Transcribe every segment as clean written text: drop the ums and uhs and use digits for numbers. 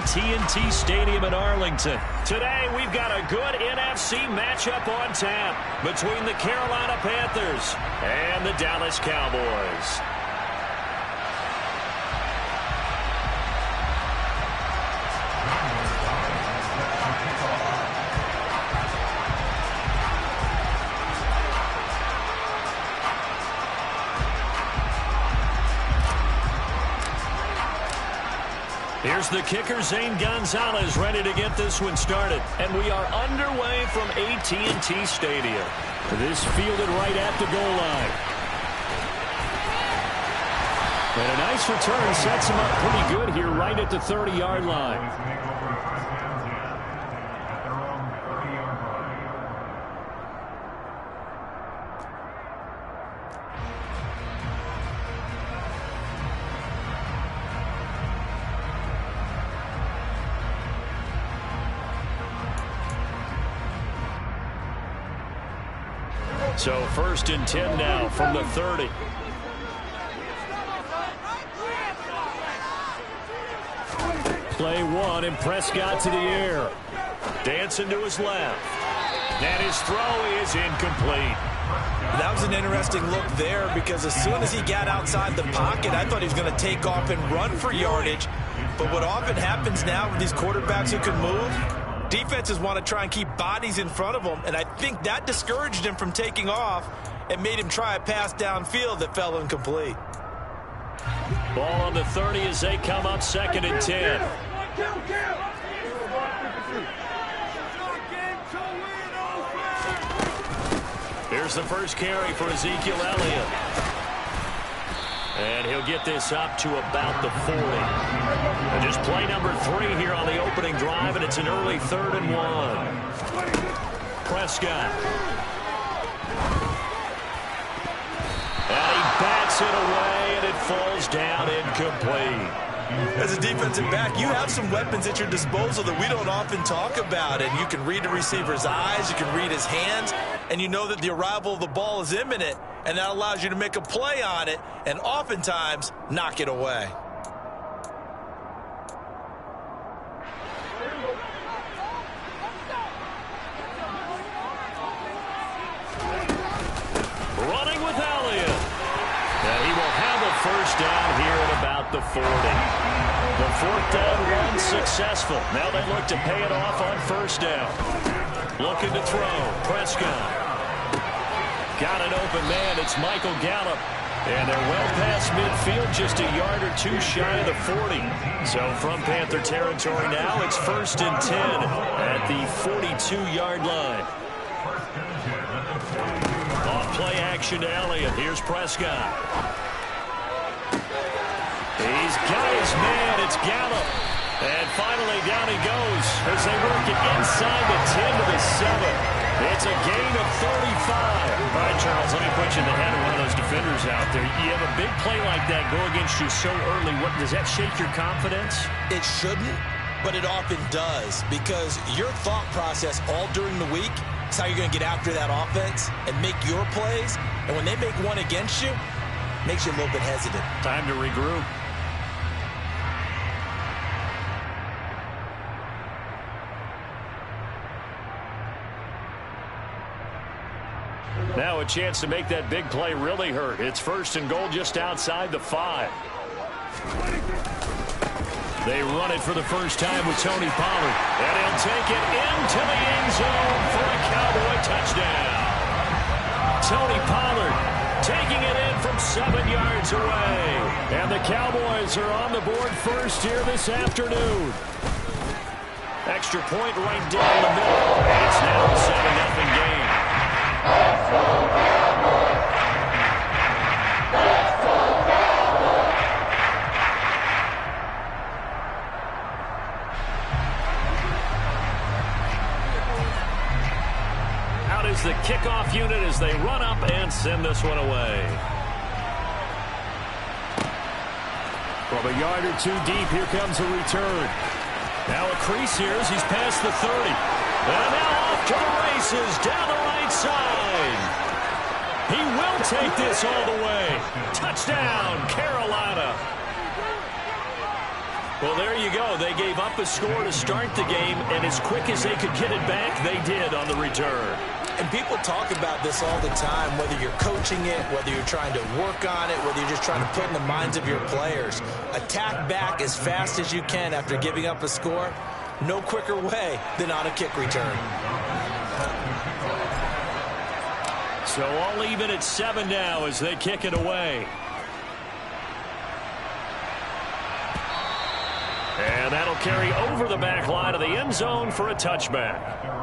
AT&T Stadium in Arlington. Today, we've got a good NFC matchup on tap between the Carolina Panthers and the Dallas Cowboys. Here's the kicker, Zane Gonzalez, ready to get this one started. And we are underway from AT&T Stadium. This fielded right at the goal line. And a nice return sets him up pretty good here right at the 30-yard line. So 1st and 10 now from the 30. Play one, and Prescott to the air. Dancing to his left. And his throw is incomplete. That was an interesting look there because as soon as he got outside the pocket, I thought he was going to take off and run for yardage. But what often happens now with these quarterbacks who can move, defenses want to try and keep bodies in front of them, and I think that discouraged him from taking off and made him try a pass downfield that fell incomplete. Ball on the 30 as they come up 2nd and 10. Here's the first carry for Ezekiel Elliott. And he'll get this up to about the 40. And just play number 3 here on the opening drive, and it's an early 3rd and 1. Prescott. And he bats it away, and it falls down incomplete. As a defensive back, you have some weapons at your disposal that we don't often talk about. And you can read the receiver's eyes, you can read his hands, and you know that the arrival of the ball is imminent. And that allows you to make a play on it and oftentimes knock it away. Running with Elliott. And he will have a first down here at about the 40. The 4th down run successful. Now they look to pay it off on 1st down. Looking to throw. Prescott. Got an open man. It's Michael Gallup. And they're well past midfield, just a yard or 2 shy of the 40. So from Panther territory now, it's 1st and 10 at the 42-yard line. Off play action to Elliott. Here's Prescott. He's got his man. It's Gallup. And finally down he goes as they work it inside the 10 to the 7. It's a gain of 35. All right, Charles, let me put you in the head of one of those defenders out there. You have a big play like that go against you so early. Does that shake your confidence? It shouldn't, but it often does because your thought process all during the week is how you're going to get after that offense and make your plays. And when they make one against you, it makes you a little bit hesitant. Time to regroup. Now a chance to make that big play really hurt. It's 1st and goal just outside the 5. They run it for the first time with Tony Pollard. And he'll take it into the end zone for a Cowboy touchdown. Tony Pollard taking it in from 7 yards away. And the Cowboys are on the board first here this afternoon. Extra point right down the middle. And it's now a 7-0 game. Out is the kickoff unit as they run up and send this one away. From a yard or 2 deep, here comes a return. Now a crease here as he's past the 30. And now off to the races down the right side. He will take this all the way. Touchdown, Carolina. Well, there you go. They gave up a score to start the game, and as quick as they could get it back, they did on the return. And people talk about this all the time, whether you're coaching it, whether you're trying to work on it, whether you're just trying to put in the minds of your players. Attack back as fast as you can after giving up a score. No quicker way than on a kick return. So all even at 7 now as they kick it away. And that'll carry over the back line of the end zone for a touchback.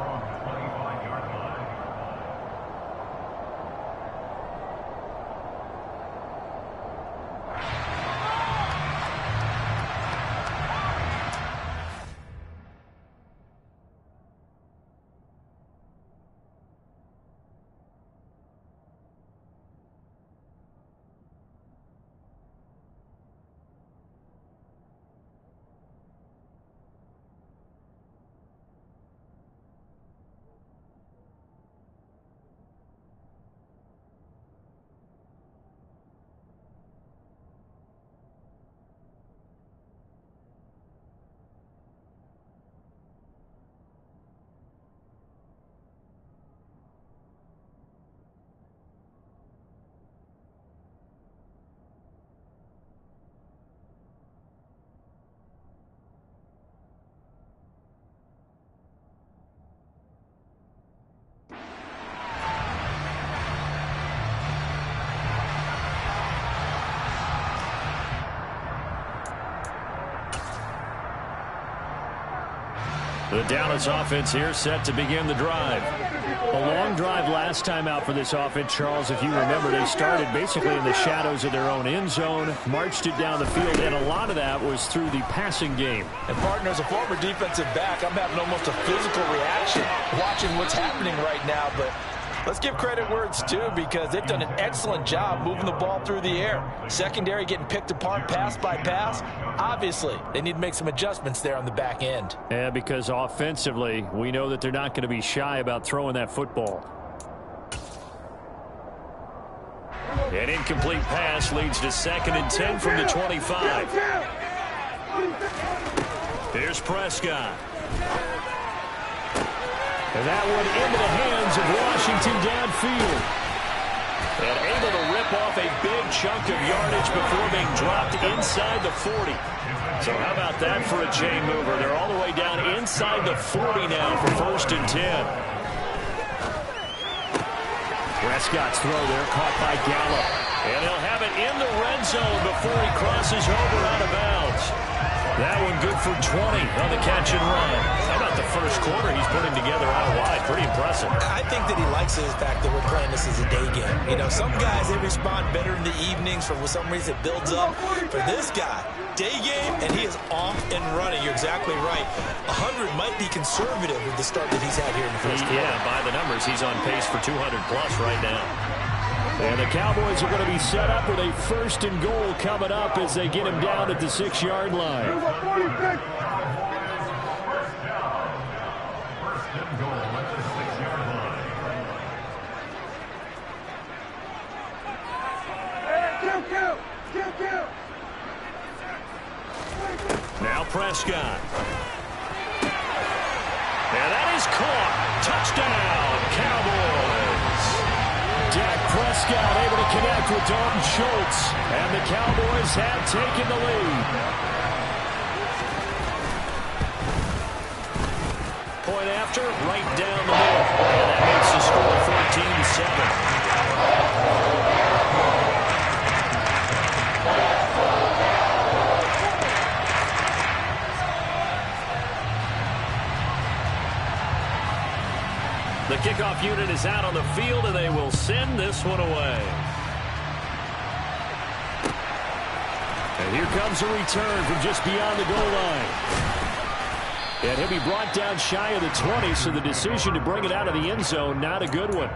The Dallas offense here set to begin the drive. A long drive last time out for this offense, Charles. If you remember, they started basically in the shadows of their own end zone, marched it down the field, and a lot of that was through the passing game. And, partner, as a former defensive back, I'm having almost a physical reaction watching what's happening right now. But let's give credit where it's due, because they've done an excellent job moving the ball through the air. Secondary getting picked apart pass by pass. Obviously, they need to make some adjustments there on the back end. Yeah, because offensively, we know that they're not going to be shy about throwing that football. An incomplete pass leads to 2nd and 10 from the 25. Here's Prescott. And that one into the hands of Washington downfield. And able to rip off a big chunk of yardage before being dropped inside the 40. So how about that for a chain mover? They're all the way down inside the 40 now for 1st and 10. Prescott's throw there caught by Gallup. And he'll have it in the red zone before he crosses over out of bounds. That one good for 20 on the catch and run. How about the first quarter he's putting together out wide? Pretty impressive. I think that he likes the fact that we're playing this as a day game. You know, some guys, they respond better in the evenings. For some reason, it builds up. For this guy, day game, and he is off and running. You're exactly right. 100 might be conservative with the start that he's had here in the first quarter. Yeah, by the numbers, he's on pace for 200-plus right now. And the Cowboys are going to be set up with a 1st and goal coming up as they get him down at the 6-yard line. Now Prescott. And that is caught. Touchdown, Cowboys. Dak Prescott able to connect with Dalton Schultz. And the Cowboys have taken the lead. Point after, right down the middle. And that makes the score 14-7. The kickoff unit is out on the field, and they will send this one away. And here comes a return from just beyond the goal line. And he'll be brought down shy of the 20, so the decision to bring it out of the end zone, not a good one.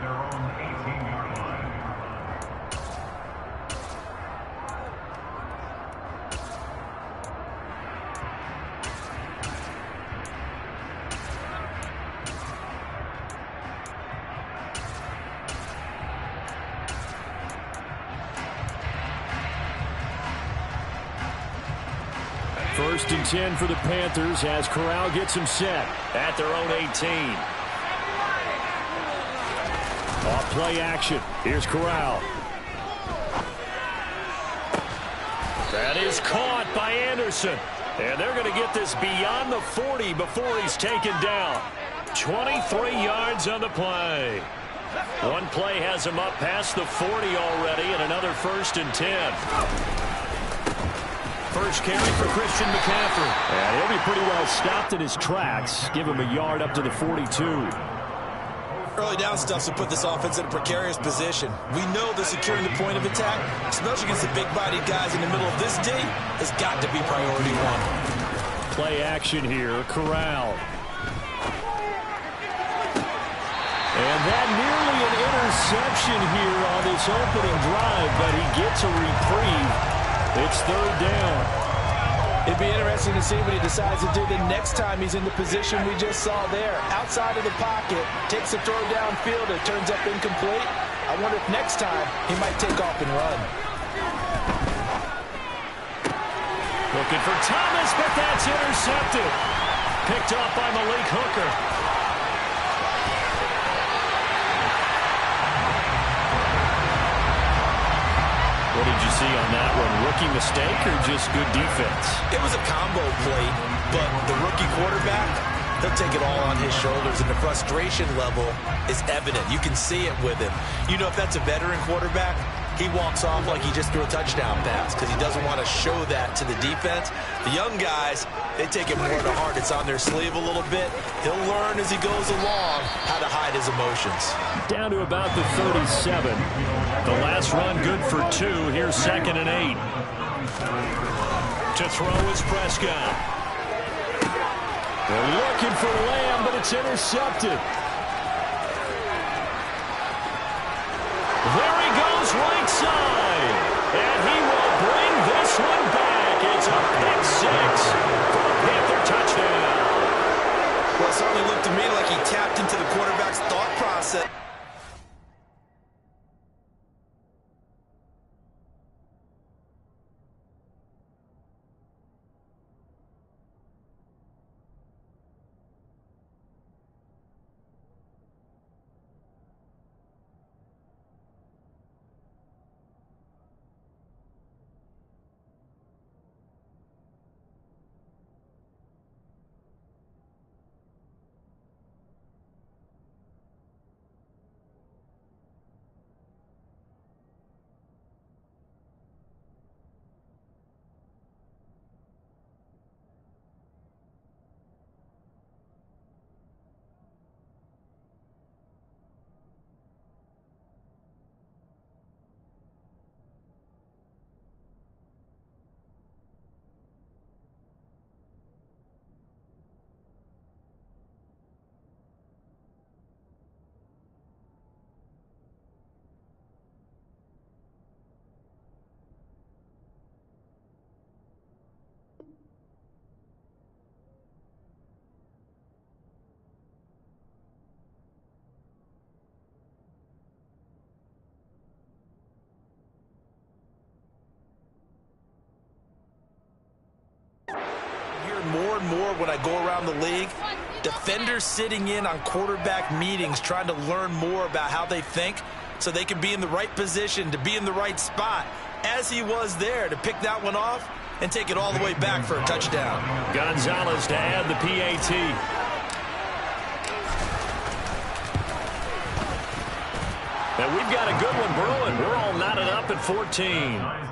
First and 10 for the Panthers as Corral gets him set at their own 18. Off play action. Here's Corral. That is caught by Anderson. And they're going to get this beyond the 40 before he's taken down. 23 yards on the play. One play has him up past the 40 already, and another first and 10. First carry for Christian McCaffrey. And he'll be pretty well stopped in his tracks. Give him a yard up to the 42. Early down stuff to put this offense in a precarious position. We know that securing the point of attack, especially against the big-bodied guys in the middle of this D, has got to be priority one. Play action here, Corral. And that nearly an interception here on this opening drive, but he gets a reprieve. It's third down. It'd be interesting to see what he decides to do the next time he's in the position we just saw there. Outside of the pocket, takes a throw downfield, it turns up incomplete. I wonder if next time he might take off and run. Looking for Thomas, but that's intercepted. Picked off by Malik Hooker. What did you see on that one? Rookie mistake or just good defense? It was a combo play, but the rookie quarterback, he'll take it all on his shoulders, and the frustration level is evident. You can see it with him. You know, if that's a veteran quarterback, he walks off like he just threw a touchdown pass because he doesn't want to show that to the defense. The young guys, they take it more to heart. It's on their sleeve a little bit. He'll learn as he goes along how to hide his emotions. Down to about the 37. The last run good for 2. Here's 2nd and 8. To throw is Prescott. They're looking for Lamb, but it's intercepted. There he goes right side. And he will bring this one back. It's a pick 6 for a Panther touchdown. Well, it certainly looked to me like he tapped into the quarterback's thought process. More and more when I go around the league, defenders sitting in on quarterback meetings trying to learn more about how they think so they can be in the right position to be in the right spot, as he was there to pick that one off and take it all the way back for a touchdown. Gonzalez to add the PAT. And we've got a good one brewing. We're all knotted up at 14.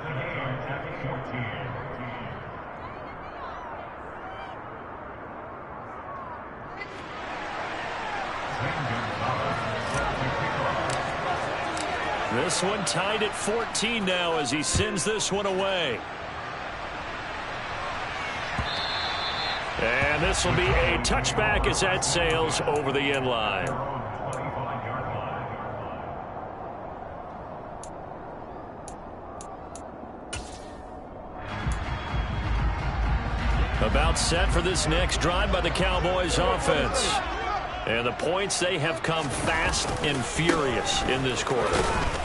This one tied at 14 now as he sends this one away. And this will be a touchback as that sails over the end line. About set for this next drive by the Cowboys offense. And the points, they have come fast and furious in this quarter.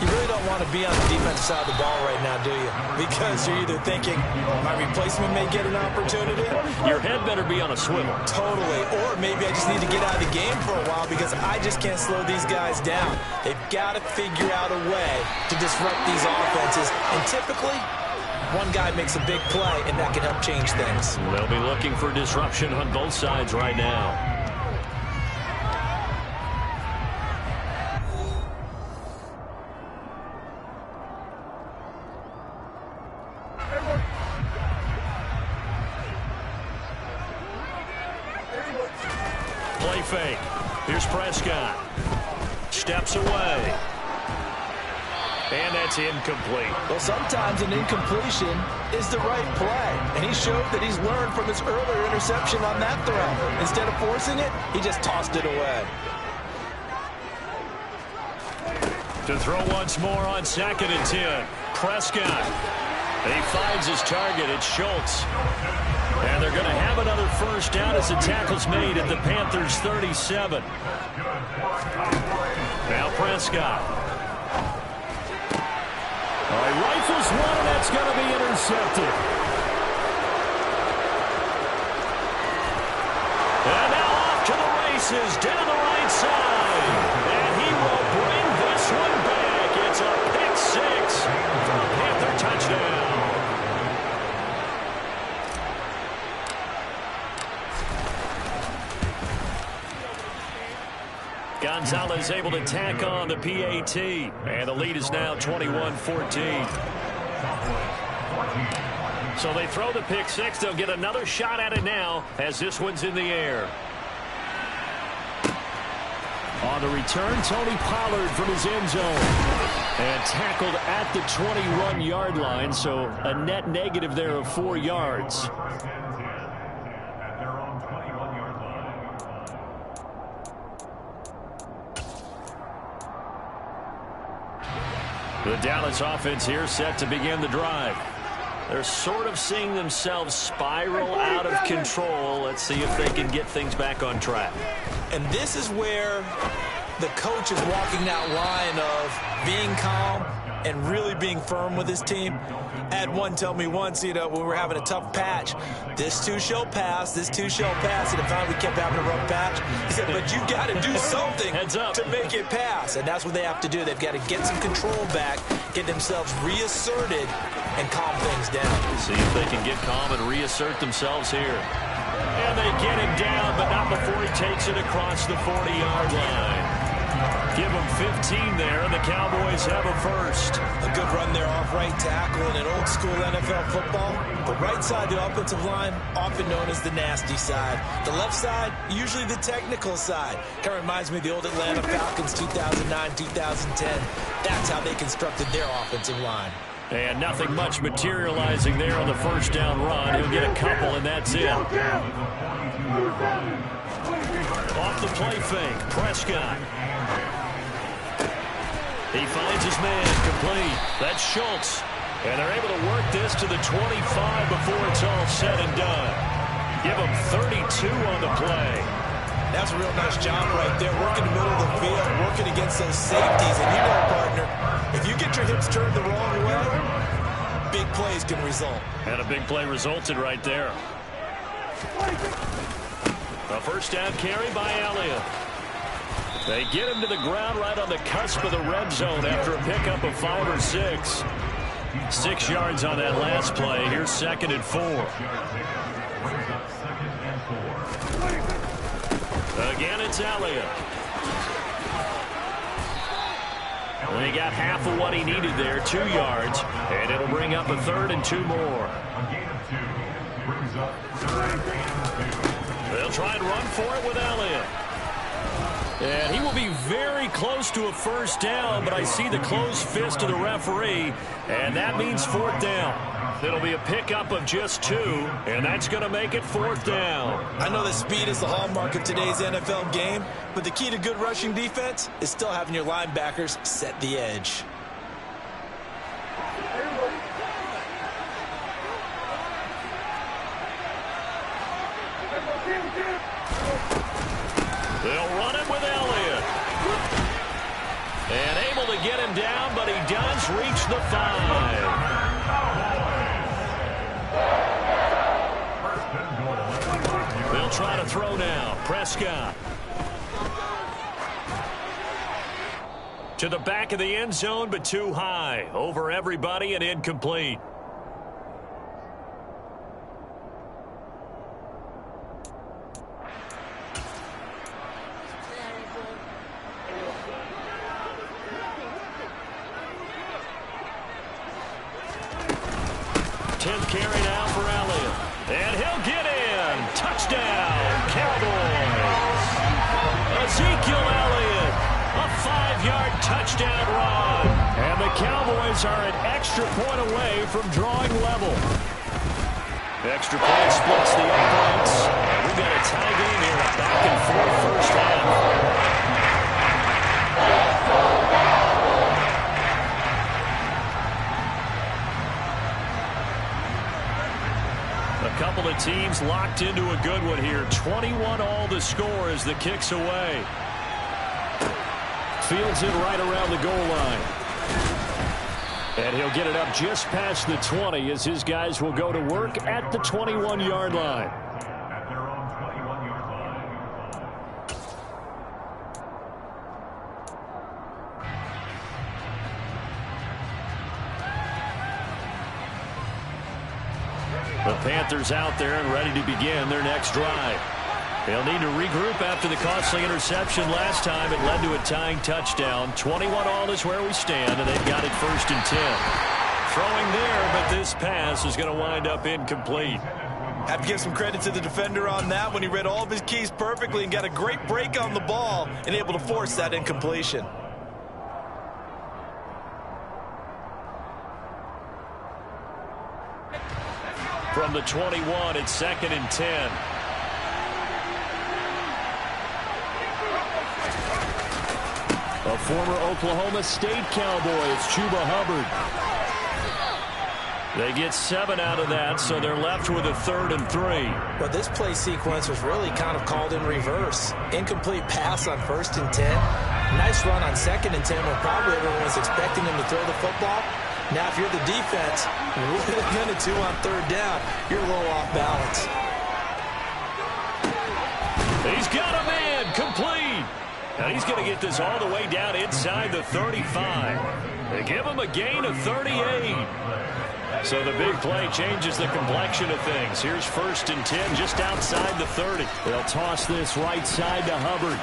You really don't want to be on the defensive side of the ball right now, do you? Because you're either thinking, my replacement may get an opportunity. Your head better be on a swivel. Totally. Or maybe I just need to get out of the game for a while because I just can't slow these guys down. They've got to figure out a way to disrupt these offenses. And typically, one guy makes a big play, and that can help change things. They'll be looking for disruption on both sides right now. Play fake. Here's Prescott. Steps away. And that's incomplete. Well, sometimes an incompletion is the right play. And he showed that he's learned from his earlier interception on that throw. Instead of forcing it, he just tossed it away. To throw once more on 2nd and 10. Prescott. And he finds his target. It's Schultz. And they're going to have another first down as the tackle's made at the Panthers' 37. Now Prescott. All right, rifles one, and that's going to be intercepted. And now off to the races, down the right side. And he will bring this one back. It's a pick six for a Panther touchdown. Gonzalez able to tack on the PAT. And the lead is now 21-14. So they throw the pick six. They'll get another shot at it now as this one's in the air. On the return, Tony Pollard from his end zone. And tackled at the 21-yard line, so a net negative there of 4 yards. The Dallas offense here set to begin the drive. They're sort of seeing themselves spiral out of control. Let's see if they can get things back on track. And this is where the coach is walking that line of being calm and really being firm with his team. I had one tell me once, when we were having a tough patch, this too shall pass, this too shall pass, and finally we kept having a rough patch. He said, but you got to do something to make it pass, and that's what they have to do. They've got to get some control back, get themselves reasserted, and calm things down. See if they can get calm and reassert themselves here. And they get him down, but not before he takes it across the 40-yard line. Give him 15 there, and the Cowboys have a first. A good run there off right tackle in an old-school NFL football. The right side, the offensive line, often known as the nasty side. The left side, usually the technical side. Kind of reminds me of the old Atlanta Falcons 2009, 2010. That's how they constructed their offensive line. And nothing much materializing there on the first down run. He'll get a couple, and that's it. Off the play fake, Prescott. He finds his man complete. That's Schultz. And they're able to work this to the 25 before it's all said and done. Give him 32 on the play. That's a real nice job right there, working the middle of the field, working against those safeties. And you know, partner, if you get your hips turned the wrong way, big plays can result. And a big play resulted right there. A first down carry by Elliott. They get him to the ground right on the cusp of the red zone after a pickup of 5 or 6. 6 yards on that last play. Here's 2nd and 4. Again, it's Elliott. And he got half of what he needed there, 2 yards. And it'll bring up a 3rd and 2 more. They'll try and run for it with Elliott. And he will be very close to a first down, but I see the closed fist of the referee, and that means 4th down. It'll be a pickup of just 2, and that's going to make it 4th down. I know that speed is the hallmark of today's NFL game, but the key to good rushing defense is still having your linebackers set the edge. They'll run get him down, but he does reach the 5. They'll try to throw now. Prescott. To the back of the end zone, but too high. Over everybody and incomplete. Carry now for Elliott. And he'll get in. Touchdown, Cowboys. Ezekiel Elliott. A 5-yard touchdown run. And the Cowboys are an extra point away from drawing level. Extra point splits the uprights. We've got a tie game here. Back and forth first half. A couple of teams locked into a good one here. 21 all the score as the kick's away. Fields it right around the goal line. And he'll get it up just past the 20 as his guys will go to work at the 21-yard line. The Panthers out there and ready to begin their next drive. They'll need to regroup after the costly interception last time. It led to a tying touchdown. 21 all is where we stand, and they've got it 1st and 10. Throwing there, but this pass is going to wind up incomplete. Have to give some credit to the defender on that when he read all of his keys perfectly and got a great break on the ball and able to force that incompletion. From the 21, it's 2nd and 10. A former Oklahoma State Cowboy, it's Chuba Hubbard. They get 7 out of that, so they're left with a 3rd and 3. Well, this play sequence was really kind of called in reverse. Incomplete pass on 1st and 10. Nice run on 2nd and 10 when probably everyone was expecting him to throw the football. Now, if you're the defense, with a minute 2 on 3rd down, you're a little off balance. He's got a man, complete. And he's going to get this all the way down inside the 35. They give him a gain of 38. So the big play changes the complexion of things. Here's 1st and 10 just outside the 30. They'll toss this right side to Hubbard.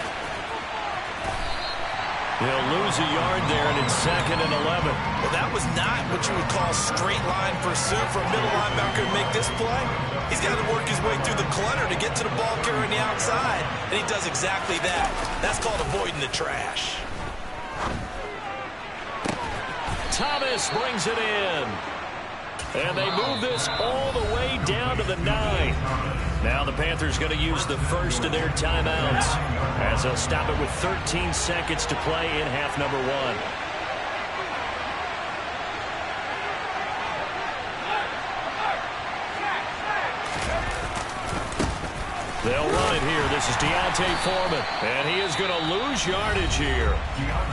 He'll lose a yard there, and it's 2nd and 11. Well, that was not what you would call straight line pursuit for a middle linebacker to make this play. He's got to work his way through the clutter to get to the ball carrier on the outside, and he does exactly that. That's called avoiding the trash. Thomas brings it in. And they move this all the way down to the 9. Now the Panthers going to use the first of their timeouts as they'll stop it with 13 seconds to play in half number 1. They'll run it here. This is Deontay Foreman. And he is going to lose yardage here.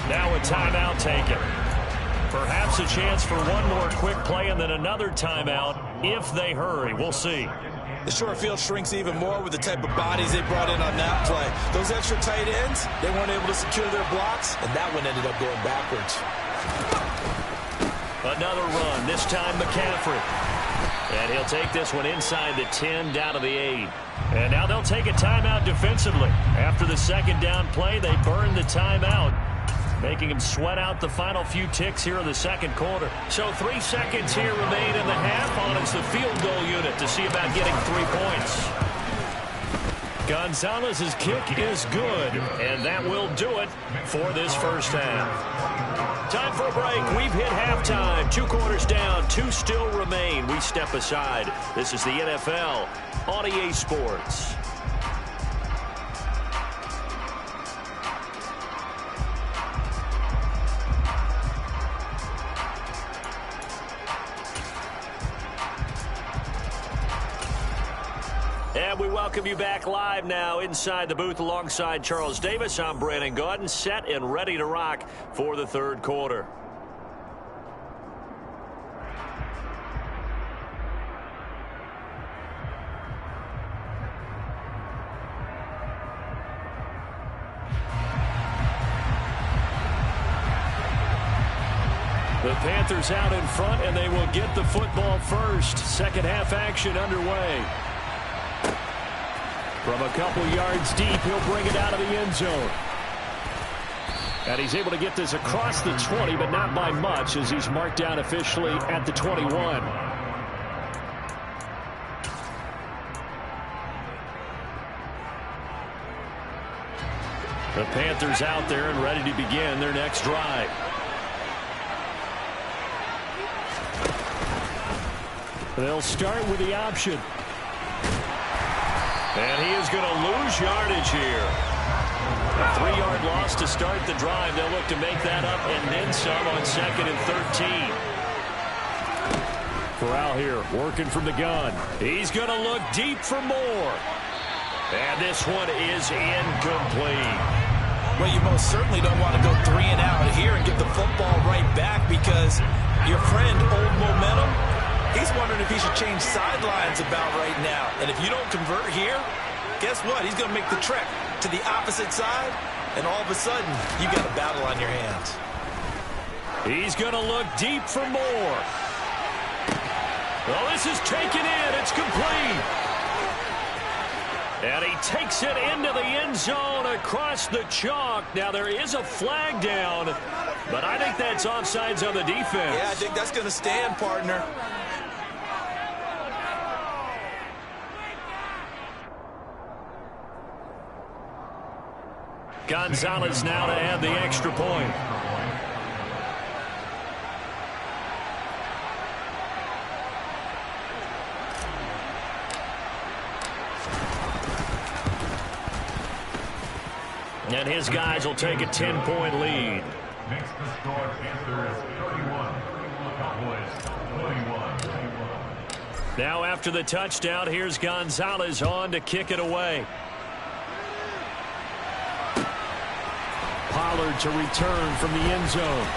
Now a timeout taken. Perhaps a chance for one more quick play and then another timeout if they hurry. We'll see. The short field shrinks even more with the type of bodies they brought in on that play. Those extra tight ends, they weren't able to secure their blocks, and that one ended up going backwards. Another run, this time McCaffrey. And he'll take this one inside the 10, down to the 8. And now they'll take a timeout defensively. After the second down play, they burn the timeout, making him sweat out the final few ticks here in the second quarter. So 3 seconds here remain in the half on it's the field goal unit to see about getting 3 points. Gonzalez's kick is good, and that will do it for this first half. Time for a break. We've hit halftime. 2 quarters down, 2 still remain. We step aside. This is the NFL on EA Sports. And And we welcome you back live now inside the booth alongside Charles Davis. I'm Brandon Gaudin, set and ready to rock for the third quarter. The Panthers out in front, and they will get the football first. Second half action underway. From a couple yards deep, he'll bring it out of the end zone. And he's able to get this across the 20, but not by much, as he's marked down officially at the 21. The Panthers out there and ready to begin their next drive. They'll start with the option. And he is going to lose yardage here. A 3-yard loss to start the drive. They'll look to make that up and then some on 2nd and 13. Corral here working from the gun. He's going to look deep for more. And this one is incomplete. Well, you most certainly don't want to go 3 and out here and get the football right back, because your friend, Old Momentum, he's wondering if he should change sidelines about right now. And if you don't convert here, guess what? He's going to make the trek to the opposite side, and all of a sudden, you got a battle on your hands. He's going to look deep for more. Well, this is taken in. It's complete. And he takes it into the end zone across the chalk. Now, there is a flag down, but I think that's offsides on the defense. Yeah, I think that's going to stand, partner. Gonzalez now to add the extra point. And his guys will take a 10-point lead. Makes the score Panthers 31, Cowboys 21. Now after the touchdown, here's Gonzalez on to kick it away. Pollard to return from the end zone.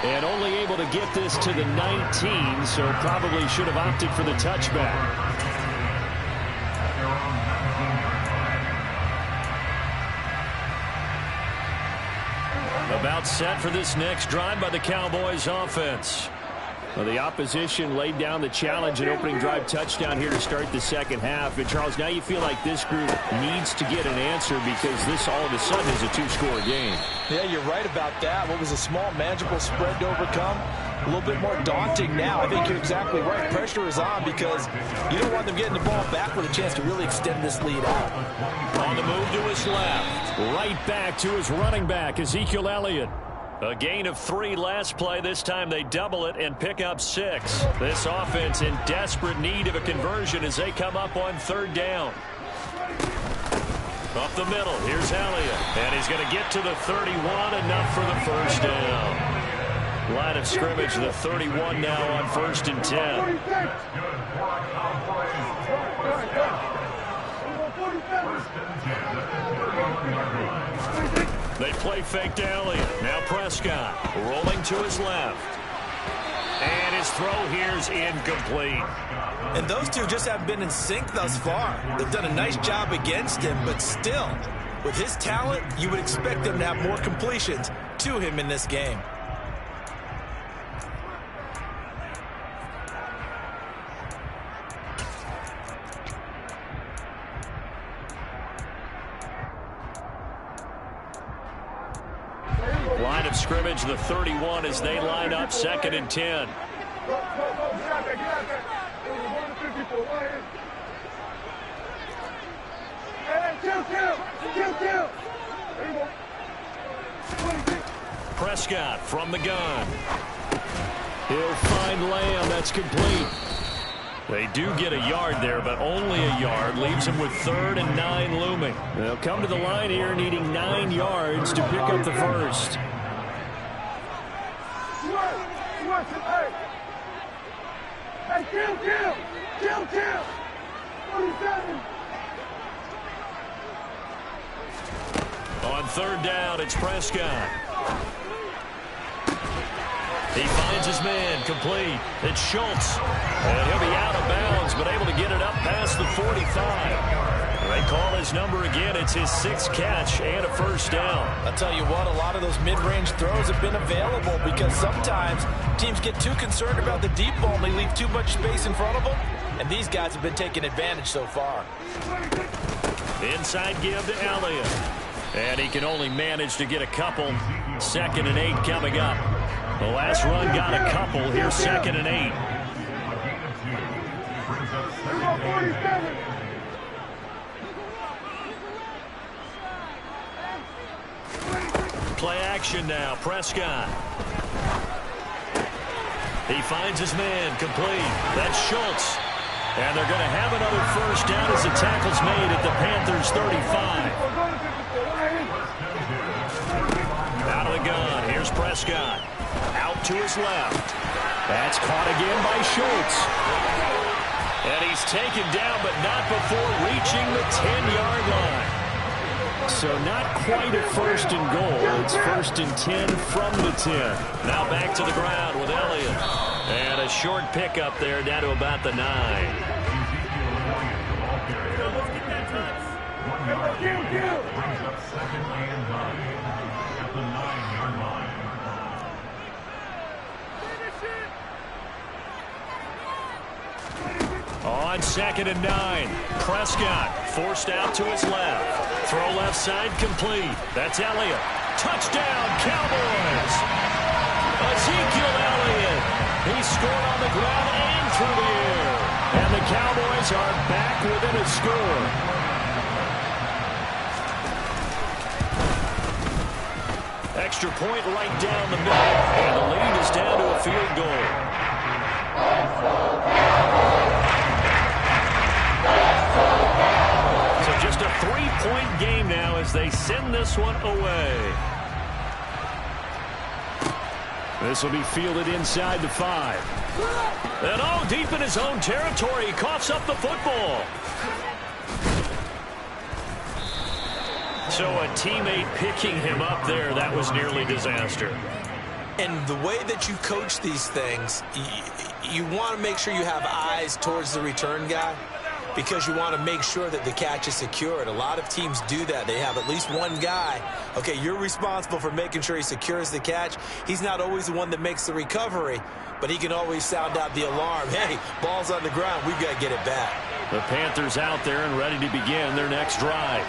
And only able to get this to the 19, so probably should have opted for the touchback. About set for this next drive by the Cowboys offense. Well, the opposition laid down the challenge, an opening drive touchdown here to start the second half. And, Charles, now you feel like this group needs to get an answer, because this all of a sudden is a 2-score game. Yeah, you're right about that. What was a small, manageable spread to overcome, a little bit more daunting now. I think you're exactly right. Pressure is on, because you don't want them getting the ball back with a chance to really extend this lead out. On the move to his left. Right back to his running back, Ezekiel Elliott. A gain of 3 last play. This time they double it and pick up 6. This offense in desperate need of a conversion as they come up on 3rd down. Up the middle, here's Elliott. And he's going to get to the 31, enough for the first down. Line of scrimmage, the 31 now on 1st and 10. They play fake to Elliott. Now Prescott rolling to his left. And his throw here is incomplete. And those two just haven't been in sync thus far. They've done a nice job against him, but still, with his talent, you would expect them to have more completions to him in this game. Line of scrimmage, the 31, as they line up 2nd and 10. Prescott from the gun. He'll find Lamb. That's complete. They do get a yard there, but only a yard. Leaves him with 3rd and 9 looming. They'll come to the line here needing 9 yards to pick up the first. On third down, it's Prescott. He finds his man, complete. It's Schultz. And he'll be out of bounds, but able to get it up past the 45. They call his number again. It's his 6th catch and a first down. I'll tell you what, a lot of those mid-range throws have been available because sometimes teams get too concerned about the deep ball and they leave too much space in front of them. And these guys have been taking advantage so far. Inside give to Elliott. And he can only manage to get a couple. 2nd and 8 coming up. The last run got a couple. Here's 2nd and 8. Play action now. Prescott. He finds his man, complete. That's Schultz. And they're going to have another first down as the tackle's made at the Panthers' 35. Out of the gun. Here's Prescott. Out to his left. That's caught again by Schultz. And he's taken down, but not before reaching the 10-yard line. So not quite a first and goal. It's 1st and 10 from the 10. Now back to the ground with Elliott. And a short pickup there down to about the 9. On 2nd and 9, Prescott forced out to his left. Throw left side complete. That's Elliott. Touchdown, Cowboys! Ezekiel Elliott. He scored on the ground and through the air. And the Cowboys are back within a score. Extra point right down the middle. And the lead is down to a field goal. So just a 3-point game now as they send this one away. This will be fielded inside the 5. And deep in his own territory, he coughs up the football. So a teammate picking him up there, that was nearly disaster. And the way that you coach these things, you want to make sure you have eyes towards the return guy because you want to make sure that the catch is secured. A lot of teams do that. They have at least one guy. Okay, you're responsible for making sure he secures the catch. He's not always the one that makes the recovery, but he can always sound out the alarm. Hey, ball's on the ground. We've got to get it back. The Panthers out there and ready to begin their next drive.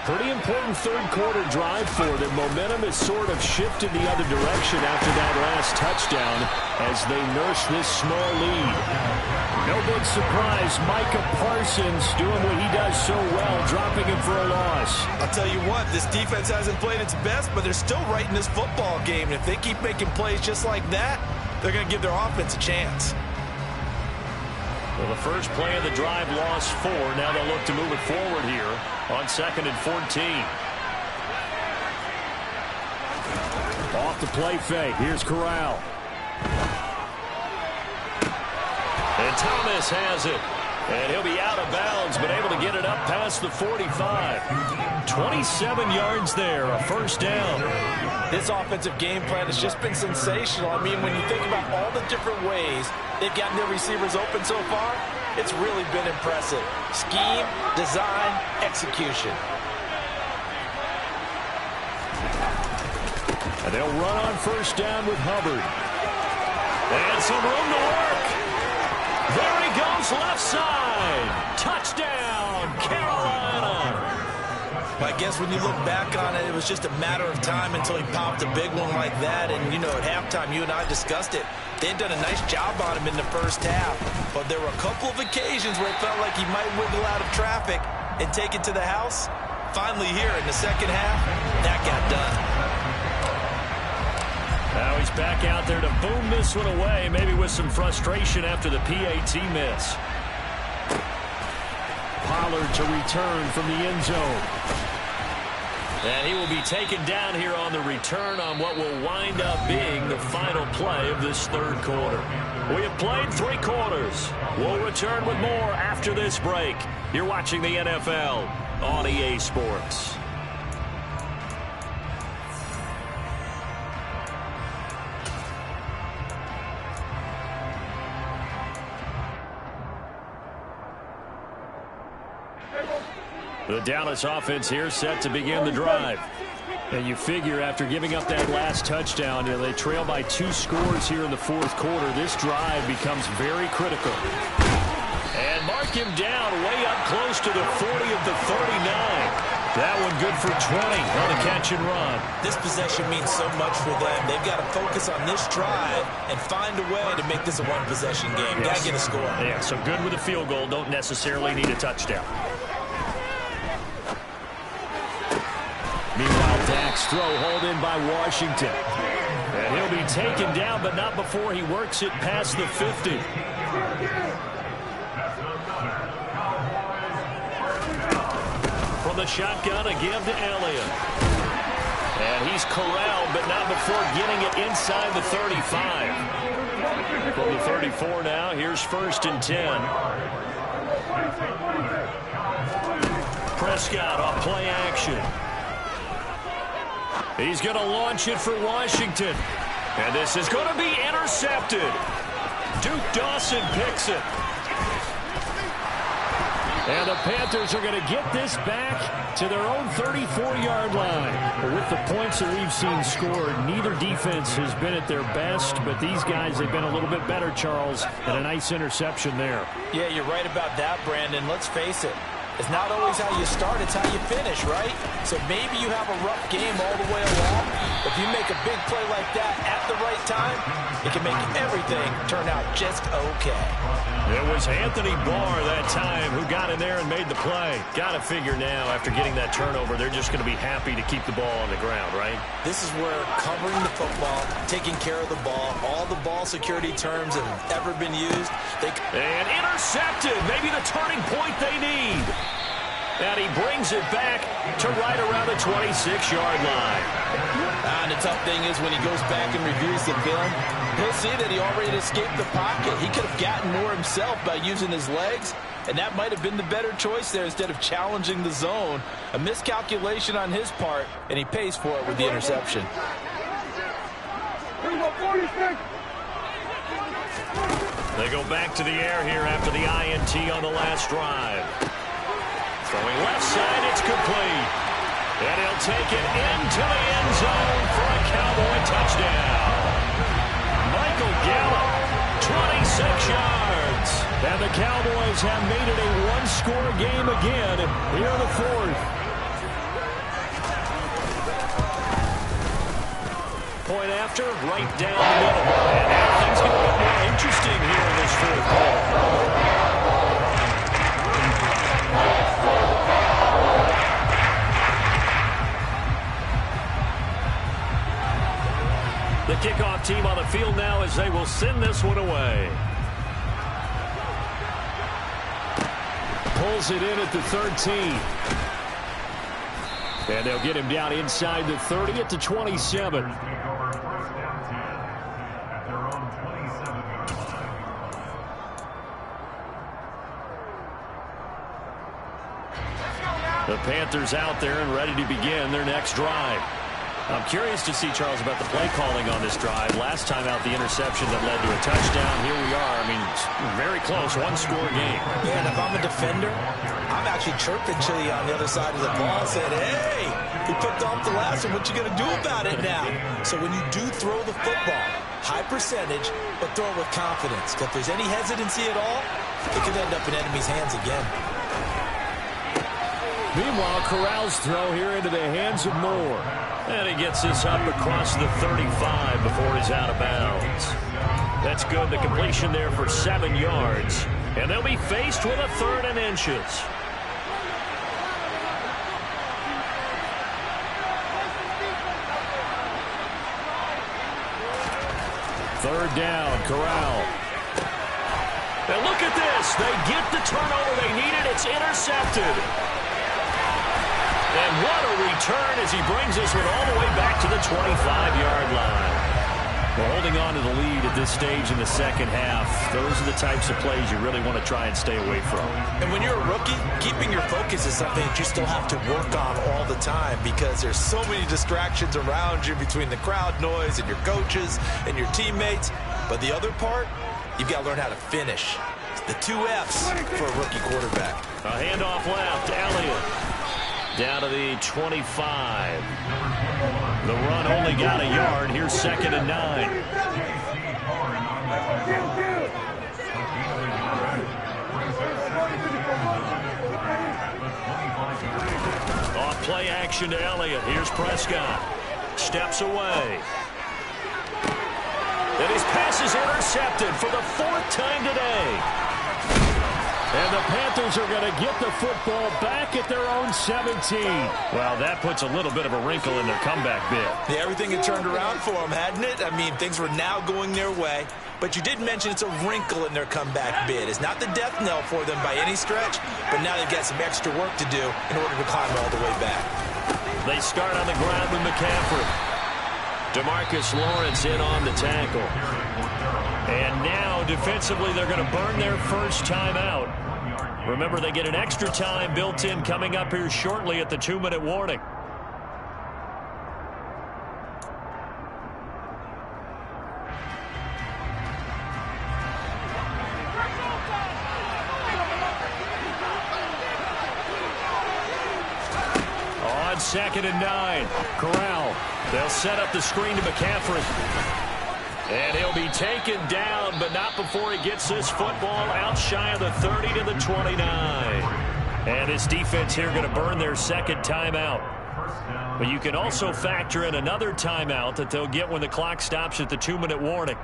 Pretty important third-quarter drive for them. Momentum has sort of shifted the other direction after that last touchdown as they nurse this small lead. No big surprise, Micah Parsons doing what he does so well, dropping him for a loss. I'll tell you what, this defense hasn't played its best, but they're still right in this football game. And if they keep making plays just like that, they're going to give their offense a chance. Well, the first play of the drive lost 4. Now they'll look to move it forward here on 2nd and 14. Off the play fake. Here's Corral. And Thomas has it. And he'll be out of bounds, but able to get it up past the 45. 27 yards there, a first down. This offensive game plan has just been sensational. I mean, when you think about all the different ways they've gotten their receivers open so far, it's really been impressive. Scheme, design, execution. And they'll run on first down with Hubbard. And some room to work. There he goes, left side. Touchdown, Carolina. I guess when you look back on it, it was just a matter of time until he popped a big one like that. And, you know, at halftime, you and I discussed it. They'd done a nice job on him in the first half. But there were a couple of occasions where it felt like he might wiggle out of traffic and take it to the house. Finally here in the second half, that got done. Now he's back out there to boom this one away, maybe with some frustration after the PAT miss. Pollard to return from the end zone. And he will be taken down here on the return on what will wind up being the final play of this third quarter. We have played 3 quarters. We'll return with more after this break. You're watching the NFL on EA Sports. The Dallas offense here set to begin the drive. And you figure after giving up that last touchdown, they trail by 2 scores here in the fourth quarter. This drive becomes very critical. And mark him down way up close to the 40 of the 39. That one good for 20 on the catch and run. This possession means so much for them. They've got to focus on this drive and find a way to make this a one-possession game. Yes. Got to get a score. Yeah, so good with a field goal. Don't necessarily need a touchdown. Meanwhile, Dak's throw hauled in by Washington. And he'll be taken down, but not before he works it past the 50. From the shotgun, a give to Elliott. And he's corralled, but not before getting it inside the 35. From the 34 now, here's 1st and 10. Prescott on play action. He's going to launch it for Washington. And this is going to be intercepted. Duke Dawson picks it. And the Panthers are going to get this back to their own 34-yard line. With the points that we've seen scored, neither defense has been at their best, but these guys have been a little bit better, Charles, and a nice interception there. Yeah, you're right about that, Brandon. Let's face it. It's not always how you start, it's how you finish, right? So maybe you have a rough game all the way along. If you make a big play like that at the right time, it can make everything turn out just okay. It was Anthony Barr that time who got in there and made the play. Got to figure now, after getting that turnover, they're just going to be happy to keep the ball on the ground, right? This is where covering the football, taking care of the ball, all the ball security terms that have ever been used. And intercepted, maybe the turning point they need. And he brings it back to right around the 26-yard line. And the tough thing is when he goes back and reviews the film, he'll see that he already escaped the pocket. He could have gotten more himself by using his legs, and that might have been the better choice there instead of challenging the zone. A miscalculation on his part, and he pays for it with the interception. They go back to the air here after the INT on the last drive. Throwing left side, it's complete. And he'll take it into the end zone for a Cowboy touchdown. Michael Gallup, 26 yards. And the Cowboys have made it a one-score game again here in the fourth. Point after, right down the middle. And now things get a bit more interesting here in this fourth quarter. The kickoff team on the field now as they will send this one away. Pulls it in at the 13. And they'll get him down inside the 30 at the 27. The Panthers out there and ready to begin their next drive. I'm curious to see, Charles, about the play calling on this drive. Last time out, the interception that led to a touchdown. Here we are. I mean, very close, one-score game. Yeah, and if I'm a defender, I'm actually chirping to you on the other side of the ball, saying, hey, he picked off the last one. What you going to do about it now? So when you do throw the football, high percentage, but throw it with confidence. If there's any hesitancy at all, it could end up in enemy's hands again. Meanwhile, Corral's throw here into the hands of Moore. And he gets this up across the 35 before he's out of bounds. That's good. The completion there for 7 yards. And they'll be faced with a 3rd and inches. Third down, Corral. And look at this. They get the turnover they needed. It's intercepted. And what a return as he brings this one all the way back to the 25-yard line. Well, holding on to the lead at this stage in the second half, those are the types of plays you really want to try and stay away from. And when you're a rookie, keeping your focus is something that you still have to work on all the time because there's so many distractions around you between the crowd noise and your coaches and your teammates. But the other part, you've got to learn how to finish. The 2 F's for a rookie quarterback. A handoff left, Elliott. Down to the 25. The run only got a yard. Here's 2nd and 9. Off play action to Elliott. Here's Prescott. Steps away. And his pass is intercepted for the 4th time today. And the Panthers are going to get the football back at their own 17. Well, that puts a little bit of a wrinkle in their comeback bid. Yeah, everything had turned around for them, hadn't it? I mean, things were now going their way. But you did mention it's a wrinkle in their comeback bid. It's not the death knell for them by any stretch, but now they've got some extra work to do in order to climb all the way back. They start on the ground with McCaffrey. DeMarcus Lawrence in on the tackle. And now, defensively, they're going to burn their first timeout. Remember, they get an extra time built in coming up here shortly at the 2-minute warning. On 2nd and 9, Corral. They'll set up the screen to McCaffrey. And he'll be taken down, but not before he gets this football out shy of the 30 to the 29. And his defense here going to burn their second timeout. But you can also factor in another timeout that they'll get when the clock stops at the 2-minute warning.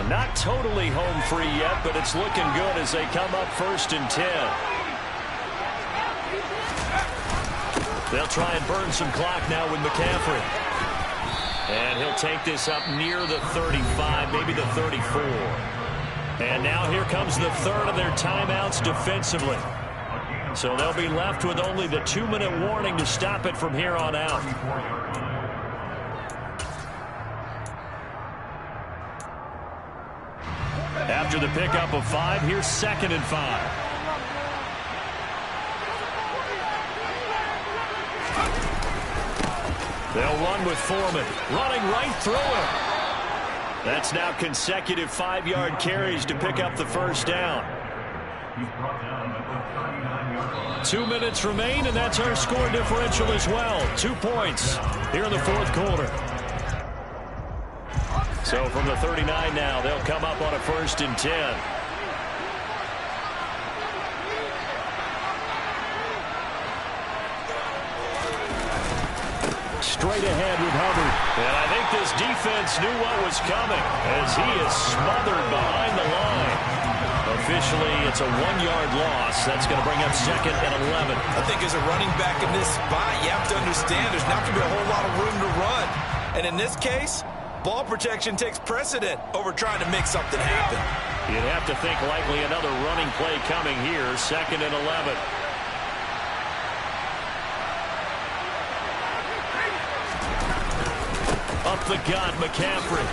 Not totally home free yet, but it's looking good as they come up 1st and 10. They'll try and burn some clock now with McCaffrey. And he'll take this up near the 35, maybe the 34. And now here comes the 3rd of their timeouts defensively. So they'll be left with only the 2-minute warning to stop it from here on out. After the pickup of 5, here's 2nd and 5. They'll run with Foreman, running right through him. That's now consecutive 5-yard carries to pick up the first down. 2 minutes remain, and that's our score differential as well. 2 points here in the 4th quarter. So from the 39 now, they'll come up on a 1st and 10. Straight ahead with Hubbard. And I think this defense knew what was coming as he is smothered behind the line. Officially, it's a 1-yard loss. That's going to bring up 2nd and 11. I think as a running back in this spot, you have to understand there's not going to be a whole lot of room to run. And in this case, ball protection takes precedent over trying to make something happen. You'd have to think likely another running play coming here. 2nd and 11. Up the gut, McCaffrey.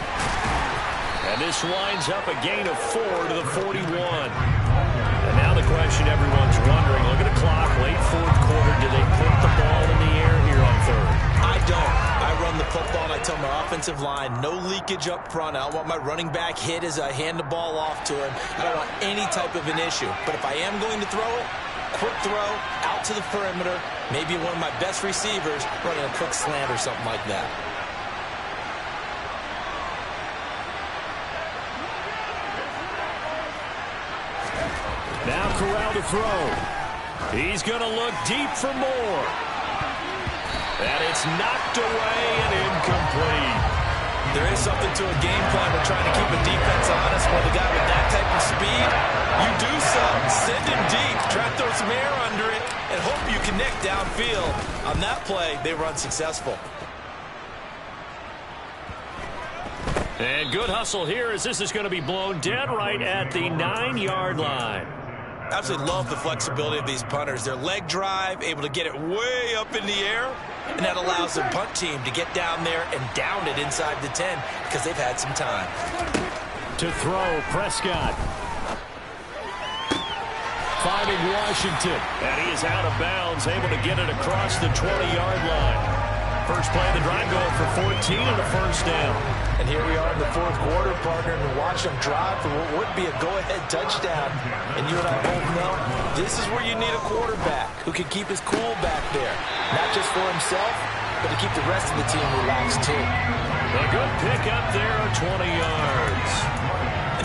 And this winds up a gain of 4 to the 41. And now the question everyone's wondering, look at the clock, late 4th quarter, do they put the ball in the air here on 3rd? I don't. I run the football, and I tell my offensive line, no leakage up front. I don't want my running back hit as I hand the ball off to him. I don't want any type of an issue. But if I am going to throw it, quick throw, out to the perimeter, maybe one of my best receivers running a quick slant or something like that. Now Corral to throw. He's going to look deep for more. And it's knocked away and incomplete. There is something to a game plan with trying to keep a defense honest with a guy with that type of speed. You do so. Send him deep. Try to throw some air under it and hope you connect downfield. On that play, they run successful. And good hustle here as this is going to be blown dead right at the 9-yard line. Absolutely love the flexibility of these punters. Their leg drive, able to get it way up in the air, and that allows the punt team to get down there and down it inside the 10 because they've had some time. To throw, Prescott. Finding Washington. And he is out of bounds, able to get it across the 20-yard line. First play of the drive going for 14 and a first down. And here we are in the fourth quarter, partner, and watch them drive for what would be a go-ahead touchdown. And you and I both know this is where you need a quarterback who can keep his cool back there. Not just for himself, but to keep the rest of the team relaxed, too. A good pick up there, 20 yards.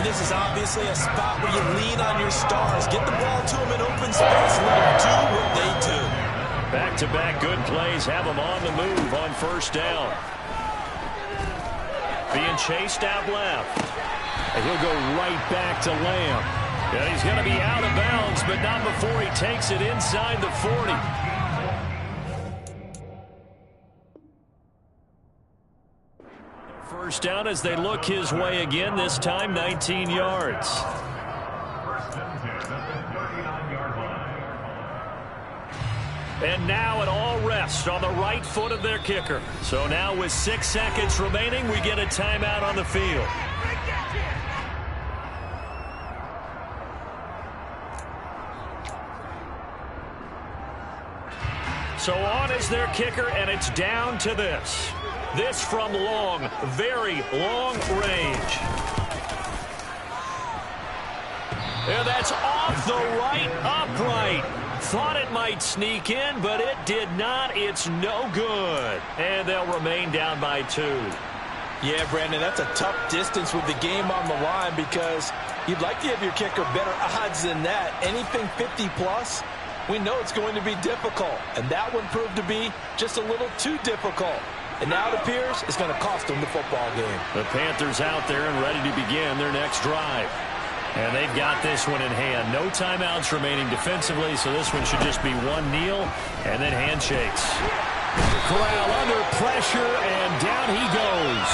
And this is obviously a spot where you lean on your stars. Get the ball to them in open space and let them do what they do. Back-to-back good plays have them on the move on first down. Being chased out left. And he'll go right back to Lamb. And he's going to be out of bounds, but not before he takes it inside the 40. First down as they look his way again, this time 19 yards. And now it all rests on the right foot of their kicker. So now with 6 seconds remaining, we get a timeout on the field. So on is their kicker, and it's down to this. This from long, very long range. And that's off the right upright. Thought it might sneak in, but it did not. It's no good. And they'll remain down by 2. Yeah, Brandon, that's a tough distance with the game on the line because you'd like to have your kicker better odds than that. Anything 50-plus, we know it's going to be difficult. And that one proved to be just a little too difficult. And now it appears it's going to cost them the football game. The Panthers out there and ready to begin their next drive. And they've got this one in hand. No timeouts remaining defensively, so this one should just be one kneel and then handshakes. Corral under pressure, and down he goes.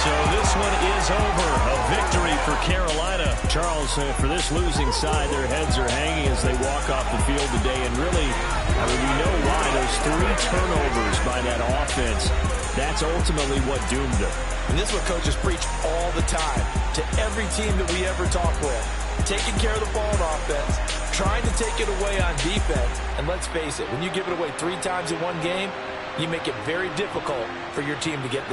So this one is over. A victory for Carolina. Charles, for this losing side, their heads are hanging as they walk off the field today. And really, I mean, we know why. Those 3 turnovers by that offense, that's ultimately what doomed them. And this is what coaches preach all the time to every team that we ever talk with. Taking care of the ball on offense, trying to take it away on defense. And let's face it, when you give it away 3 times in one game, you make it very difficult for your team to get the